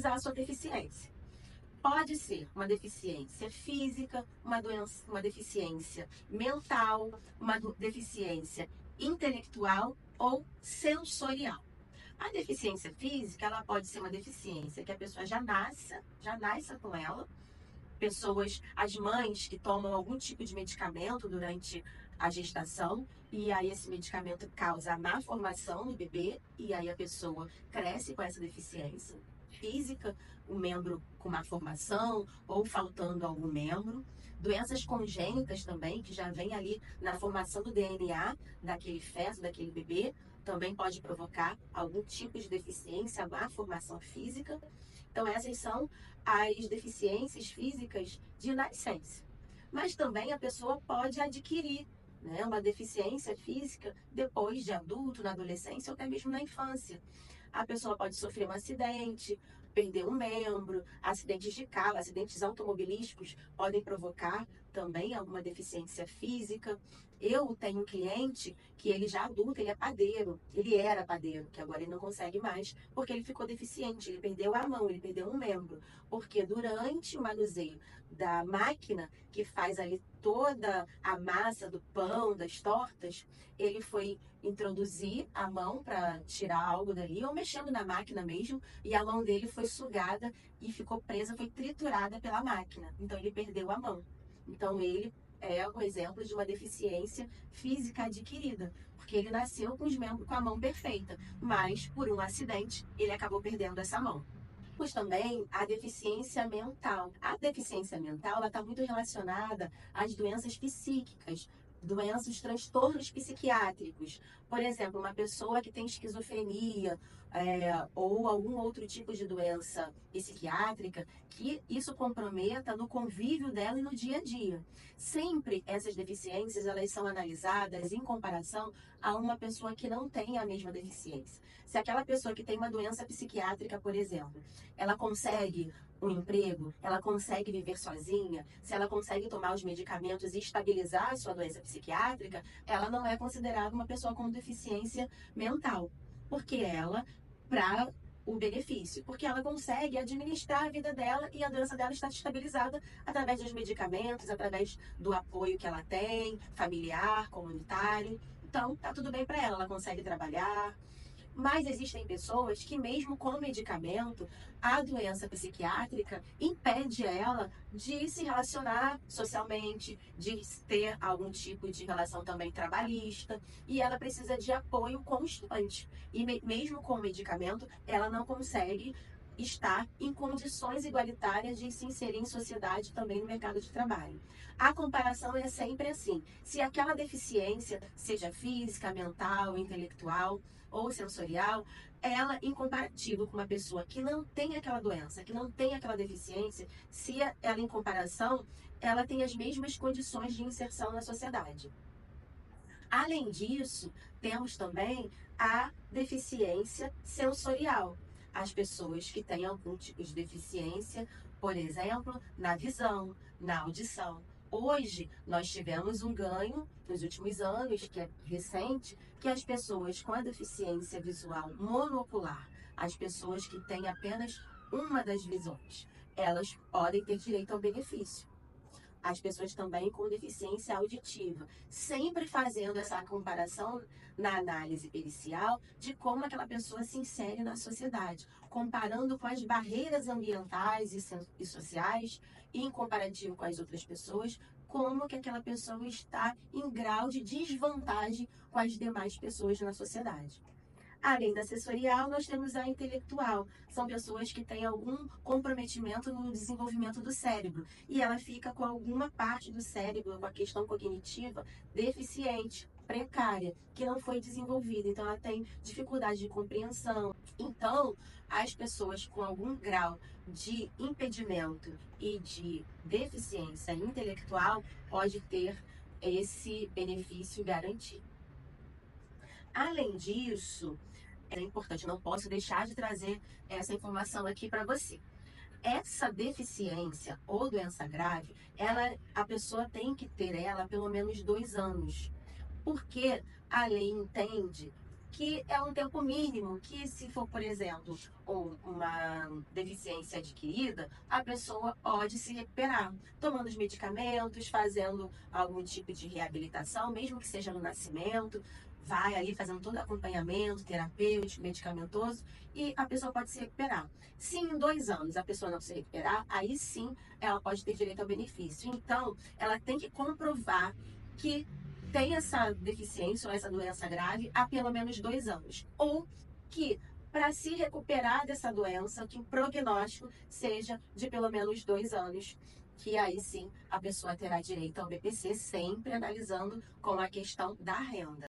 caracterizar a sua deficiência. Pode ser uma deficiência física, uma deficiência mental, uma deficiência intelectual ou sensorial. A deficiência física, ela pode ser uma deficiência que a pessoa já nasce com ela. Pessoas, as mães que tomam algum tipo de medicamento durante a gestação, e aí esse medicamento causa má formação no bebê, e aí a pessoa cresce com essa deficiência física, um membro com má formação ou faltando algum membro. Doenças congênitas também, que já vem ali na formação do DNA daquele feto, daquele bebê, também pode provocar algum tipo de deficiência, má formação física. Então, essas são as deficiências físicas de nascença. Mas também a pessoa pode adquirir, né, uma deficiência física depois de adulto, na adolescência ou até mesmo na infância. A pessoa pode sofrer um acidente, perder um membro, acidentes de carro, acidentes automobilísticos podem provocar também alguma deficiência física. Eu tenho um cliente que ele já adulto, ele é padeiro, ele era padeiro, que agora ele não consegue mais, porque ele ficou deficiente, ele perdeu a mão, ele perdeu um membro, porque durante o manuseio da máquina que faz ali toda a massa do pão, das tortas, ele foi introduzir a mão para tirar algo dali, ou mexendo na máquina mesmo, e a mão dele foi sugada e ficou presa, foi triturada pela máquina. Então ele perdeu a mão. Então ele é um exemplo de uma deficiência física adquirida, porque ele nasceu com os membros, com a mão perfeita, mas por um acidente ele acabou perdendo essa mão. Temos também a deficiência mental. A deficiência mental está muito relacionada às doenças psíquicas, doenças, transtornos psiquiátricos. Por exemplo, uma pessoa que tem esquizofrenia ou algum outro tipo de doença psiquiátrica, que isso comprometa no convívio dela e no dia a dia. Sempre essas deficiências elas são analisadas em comparação a uma pessoa que não tem a mesma deficiência. Se aquela pessoa que tem uma doença psiquiátrica, por exemplo, ela consegue um emprego, ela consegue viver sozinha, se ela consegue tomar os medicamentos e estabilizar a sua doença psiquiátrica, ela não é considerada uma pessoa com deficiência mental, porque ela, para o benefício, porque ela consegue administrar a vida dela e a doença dela está estabilizada através dos medicamentos, através do apoio que ela tem, familiar, comunitário. Então, tá tudo bem para ela, ela consegue trabalhar. Mas existem pessoas que, mesmo com medicamento, a doença psiquiátrica impede ela de se relacionar socialmente, de ter algum tipo de relação também trabalhista, e ela precisa de apoio constante. E mesmo com medicamento, ela não consegue estar em condições igualitárias de se inserir em sociedade também no mercado de trabalho. A comparação é sempre assim: se aquela deficiência, seja física, mental, intelectual, ou sensorial, ela, em comparativo com uma pessoa que não tem aquela doença, que não tem aquela deficiência, se ela, em comparação, ela tem as mesmas condições de inserção na sociedade. Além disso, temos também a deficiência sensorial. As pessoas que têm algum tipo de deficiência, por exemplo, na visão, na audição. Hoje, nós tivemos um ganho nos últimos anos, que é recente, que as pessoas com a deficiência visual monocular, as pessoas que têm apenas uma das visões, elas podem ter direito ao benefício. As pessoas também com deficiência auditiva, sempre fazendo essa comparação na análise pericial de como aquela pessoa se insere na sociedade, comparando com as barreiras ambientais e sociais e em comparativo com as outras pessoas, como que aquela pessoa está em grau de desvantagem com as demais pessoas na sociedade. Além da sensorial, nós temos a intelectual. São pessoas que têm algum comprometimento no desenvolvimento do cérebro. E ela fica com alguma parte do cérebro, com a questão cognitiva, deficiente, precária, que não foi desenvolvida. Então, ela tem dificuldade de compreensão. Então, as pessoas com algum grau de impedimento e de deficiência intelectual pode ter esse benefício garantido. Além disso, é importante, não posso deixar de trazer essa informação aqui para você. Essa deficiência ou doença grave, a pessoa tem que ter ela pelo menos 2 anos, porque a lei entende que é um tempo mínimo, que se for, por exemplo, uma deficiência adquirida, a pessoa pode se recuperar, tomando os medicamentos, fazendo algum tipo de reabilitação, mesmo que seja no nascimento, vai ali fazendo todo acompanhamento terapêutico, medicamentoso, e a pessoa pode se recuperar. Se em 2 anos a pessoa não se recuperar, aí sim ela pode ter direito ao benefício. Então, ela tem que comprovar que tem essa deficiência ou essa doença grave há pelo menos 2 anos. Ou que, para se recuperar dessa doença, que o prognóstico seja de pelo menos 2 anos, que aí sim a pessoa terá direito ao BPC, sempre analisando com a questão da renda.